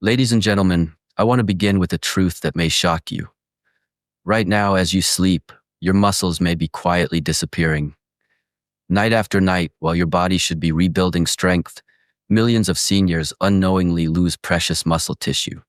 Ladies and gentlemen, I want to begin with a truth that may shock you. Right now, as you sleep, your muscles may be quietly disappearing. Night after night, while your body should be rebuilding strength, millions of seniors unknowingly lose precious muscle tissue.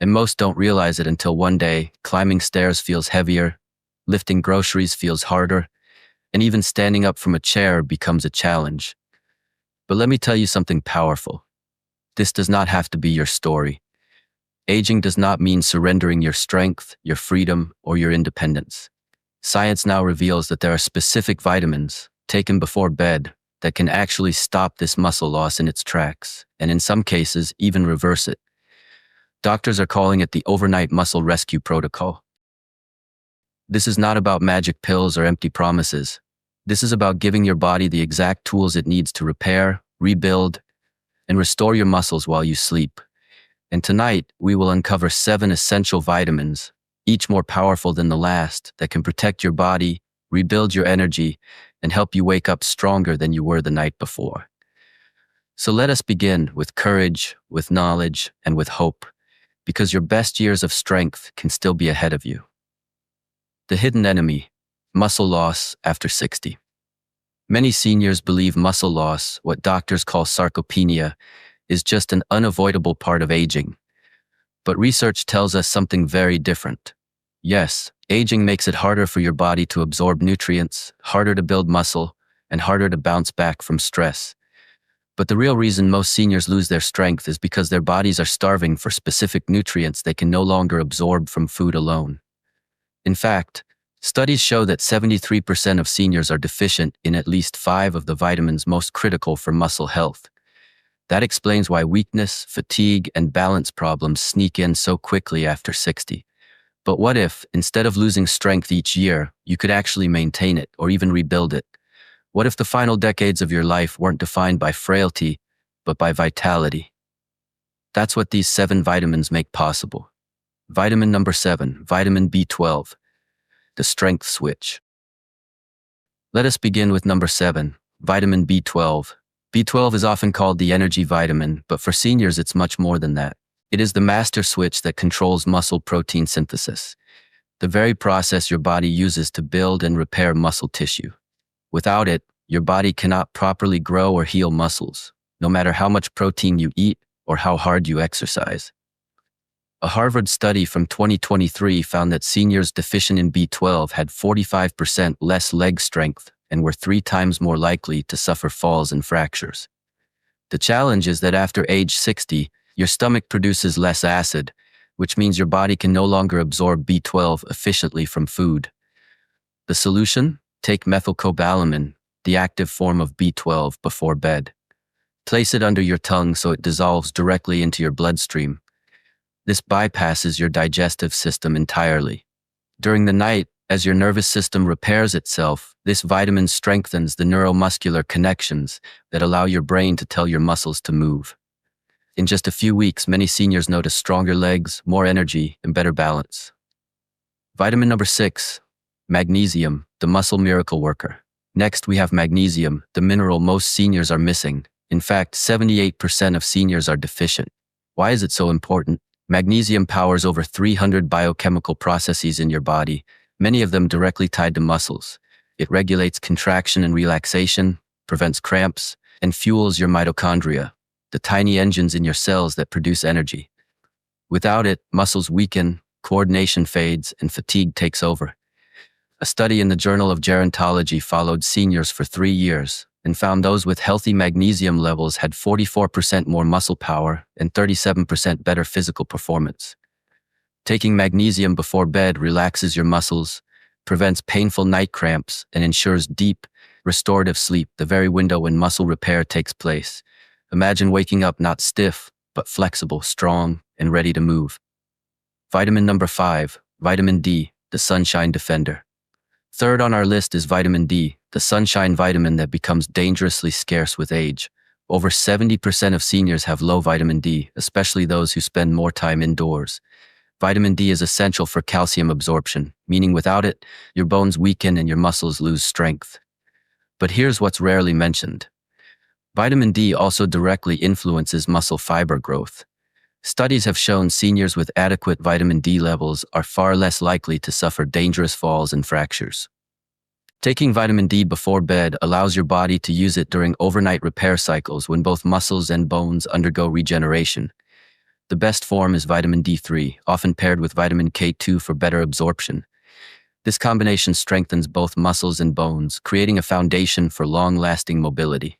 And most don't realize it until one day, climbing stairs feels heavier, lifting groceries feels harder, and even standing up from a chair becomes a challenge. But let me tell you something powerful. This does not have to be your story. Aging does not mean surrendering your strength, your freedom, or your independence. Science now reveals that there are specific vitamins, taken before bed, that can actually stop this muscle loss in its tracks, and in some cases, even reverse it. Doctors are calling it the overnight muscle rescue protocol. This is not about magic pills or empty promises. This is about giving your body the exact tools it needs to repair, rebuild, and restore your muscles while you sleep. And tonight, we will uncover 7 essential vitamins, each more powerful than the last, that can protect your body, rebuild your energy, and help you wake up stronger than you were the night before. So let us begin with courage, with knowledge, and with hope, because your best years of strength can still be ahead of you. The hidden enemy, muscle loss after 60. Many seniors believe muscle loss, what doctors call sarcopenia, is just an unavoidable part of aging. But research tells us something very different. Yes, aging makes it harder for your body to absorb nutrients, harder to build muscle, and harder to bounce back from stress. But the real reason most seniors lose their strength is because their bodies are starving for specific nutrients they can no longer absorb from food alone. In fact, studies show that 73% of seniors are deficient in at least 5 of the vitamins most critical for muscle health. That explains why weakness, fatigue, and balance problems sneak in so quickly after 60. But what if, instead of losing strength each year, you could actually maintain it or even rebuild it? What if the final decades of your life weren't defined by frailty, but by vitality? That's what these 7 vitamins make possible. Vitamin number 7, vitamin B12, the strength switch. Let us begin with number 7, vitamin B12. B12 is often called the energy vitamin, but for seniors it's much more than that. It is the master switch that controls muscle protein synthesis, the very process your body uses to build and repair muscle tissue. Without it, your body cannot properly grow or heal muscles, no matter how much protein you eat or how hard you exercise. A Harvard study from 2023 found that seniors deficient in B12 had 45% less leg strength and were 3 times more likely to suffer falls and fractures. The challenge is that after age 60, your stomach produces less acid, which means your body can no longer absorb B12 efficiently from food. The solution? Take methylcobalamin, the active form of B12, before bed. Place it under your tongue so it dissolves directly into your bloodstream. This bypasses your digestive system entirely. During the night, as your nervous system repairs itself, this vitamin strengthens the neuromuscular connections that allow your brain to tell your muscles to move. In just a few weeks, many seniors notice stronger legs, more energy, and better balance. Vitamin number 6, magnesium, the muscle miracle worker. Next, we have magnesium, the mineral most seniors are missing. In fact, 78% of seniors are deficient. Why is it so important? Magnesium powers over 300 biochemical processes in your body, many of them directly tied to muscles. It regulates contraction and relaxation, prevents cramps, and fuels your mitochondria, the tiny engines in your cells that produce energy. Without it, muscles weaken, coordination fades, and fatigue takes over. A study in the Journal of Gerontology followed seniors for 3 years and found those with healthy magnesium levels had 44% more muscle power and 37% better physical performance. Taking magnesium before bed relaxes your muscles, prevents painful night cramps, and ensures deep, restorative sleep, the very window when muscle repair takes place. Imagine waking up not stiff, but flexible, strong, and ready to move. Vitamin number 5, vitamin D, the sunshine defender. Third on our list is vitamin D, the sunshine vitamin that becomes dangerously scarce with age. Over 70% of seniors have low vitamin D, especially those who spend more time indoors. Vitamin D is essential for calcium absorption, meaning without it, your bones weaken and your muscles lose strength. But here's what's rarely mentioned. Vitamin D also directly influences muscle fiber growth. Studies have shown seniors with adequate vitamin D levels are far less likely to suffer dangerous falls and fractures. Taking vitamin D before bed allows your body to use it during overnight repair cycles when both muscles and bones undergo regeneration. The best form is vitamin D3, often paired with vitamin K2 for better absorption. This combination strengthens both muscles and bones, creating a foundation for long-lasting mobility.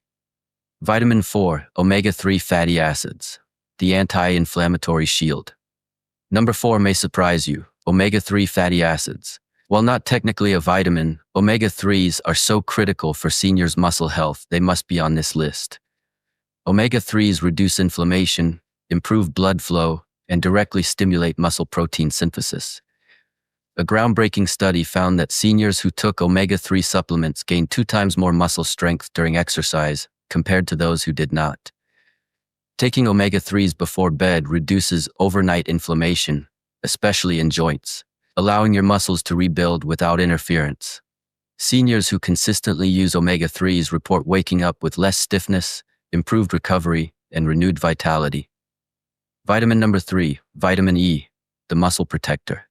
Vitamin 4, omega-3 fatty acids, the anti-inflammatory shield. Number 4 may surprise you, omega-3 fatty acids. While not technically a vitamin, omega-3s are so critical for seniors' muscle health they must be on this list. Omega-3s reduce inflammation, improve blood flow, and directly stimulate muscle protein synthesis. A groundbreaking study found that seniors who took omega-3 supplements gained 2 times more muscle strength during exercise compared to those who did not. Taking omega-3s before bed reduces overnight inflammation, especially in joints, allowing your muscles to rebuild without interference. Seniors who consistently use omega-3s report waking up with less stiffness, improved recovery, and renewed vitality. Vitamin number 3, vitamin E, the muscle protector.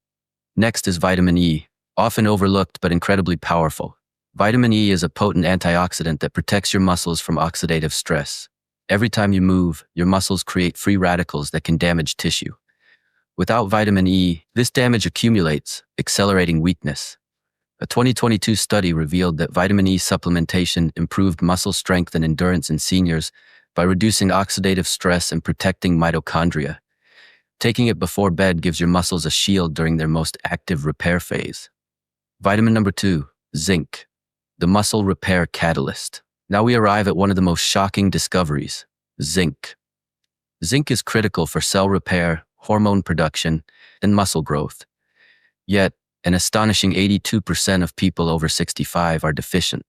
Next is vitamin E, often overlooked but incredibly powerful. Vitamin E is a potent antioxidant that protects your muscles from oxidative stress. Every time you move, your muscles create free radicals that can damage tissue. Without vitamin E, this damage accumulates, accelerating weakness. A 2022 study revealed that vitamin E supplementation improved muscle strength and endurance in seniors by reducing oxidative stress and protecting mitochondria. Taking it before bed gives your muscles a shield during their most active repair phase. Vitamin number 2, zinc, the muscle repair catalyst. Now we arrive at one of the most shocking discoveries, zinc. Zinc is critical for cell repair, hormone production, and muscle growth. Yet, an astonishing 82% of people over 65 are deficient.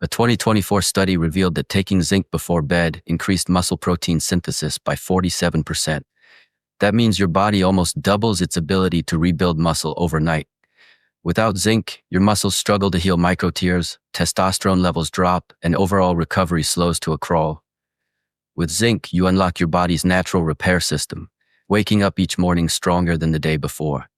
A 2024 study revealed that taking zinc before bed increased muscle protein synthesis by 47%. That means your body almost doubles its ability to rebuild muscle overnight. Without zinc, your muscles struggle to heal microtears, testosterone levels drop, and overall recovery slows to a crawl. With zinc, you unlock your body's natural repair system, waking up each morning stronger than the day before.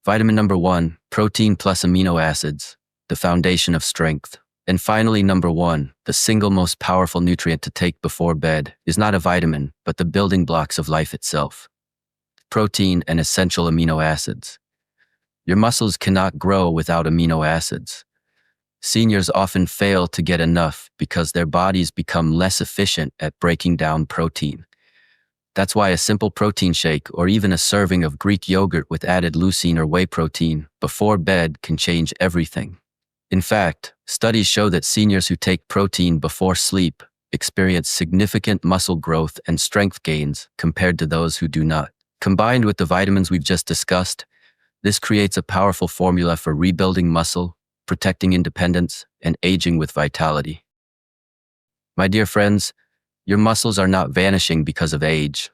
Vitamin number 1, protein plus amino acids, the foundation of strength. And finally, number 1, the single most powerful nutrient to take before bed is not a vitamin, but the building blocks of life itself. Protein and essential amino acids. Your muscles cannot grow without amino acids. Seniors often fail to get enough because their bodies become less efficient at breaking down protein. That's why a simple protein shake or even a serving of Greek yogurt with added leucine or whey protein before bed can change everything. In fact, studies show that seniors who take protein before sleep experience significant muscle growth and strength gains compared to those who do not. Combined with the vitamins we've just discussed, this creates a powerful formula for rebuilding muscle, protecting independence, and aging with vitality. My dear friends, your muscles are not vanishing because of age.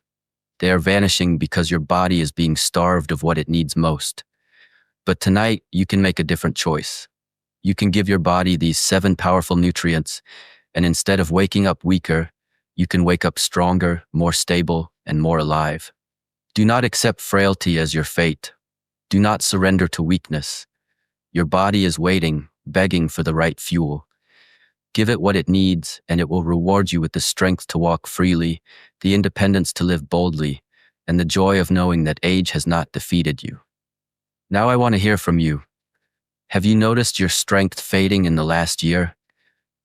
They are vanishing because your body is being starved of what it needs most. But tonight, you can make a different choice. You can give your body these 7 powerful nutrients, and instead of waking up weaker, you can wake up stronger, more stable, and more alive. Do not accept frailty as your fate. Do not surrender to weakness. Your body is waiting, begging for the right fuel. Give it what it needs, and it will reward you with the strength to walk freely, the independence to live boldly, and the joy of knowing that age has not defeated you. Now I want to hear from you. Have you noticed your strength fading in the last year?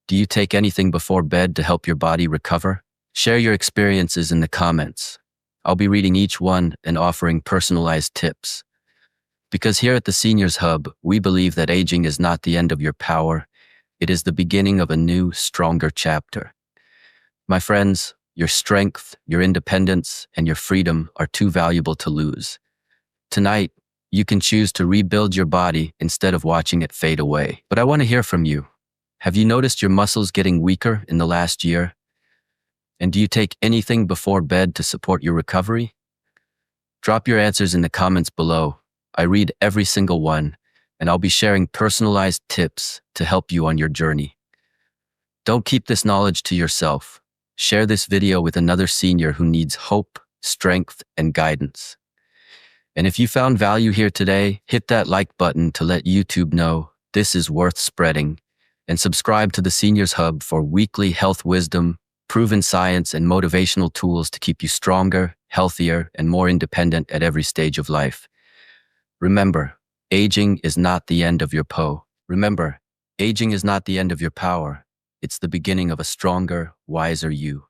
Do you take anything before bed to help your body recover? Share your experiences in the comments. I'll be reading each one and offering personalized tips. Because here at the Seniors Hub, we believe that aging is not the end of your power. It is the beginning of a new, stronger chapter. My friends, your strength, your independence, and your freedom are too valuable to lose. Tonight, you can choose to rebuild your body instead of watching it fade away. But I want to hear from you. Have you noticed your muscles getting weaker in the last year? And do you take anything before bed to support your recovery? Drop your answers in the comments below. I read every single one, and I'll be sharing personalized tips to help you on your journey. Don't keep this knowledge to yourself. Share this video with another senior who needs hope, strength, and guidance. And if you found value here today, hit that like button to let YouTube know this is worth spreading, and subscribe to the Seniors Hub for weekly health wisdom, proven science, and motivational tools to keep you stronger, healthier, and more independent at every stage of life. Remember, aging is not the end of your Remember, aging is not the end of your power. It's the beginning of a stronger, wiser you.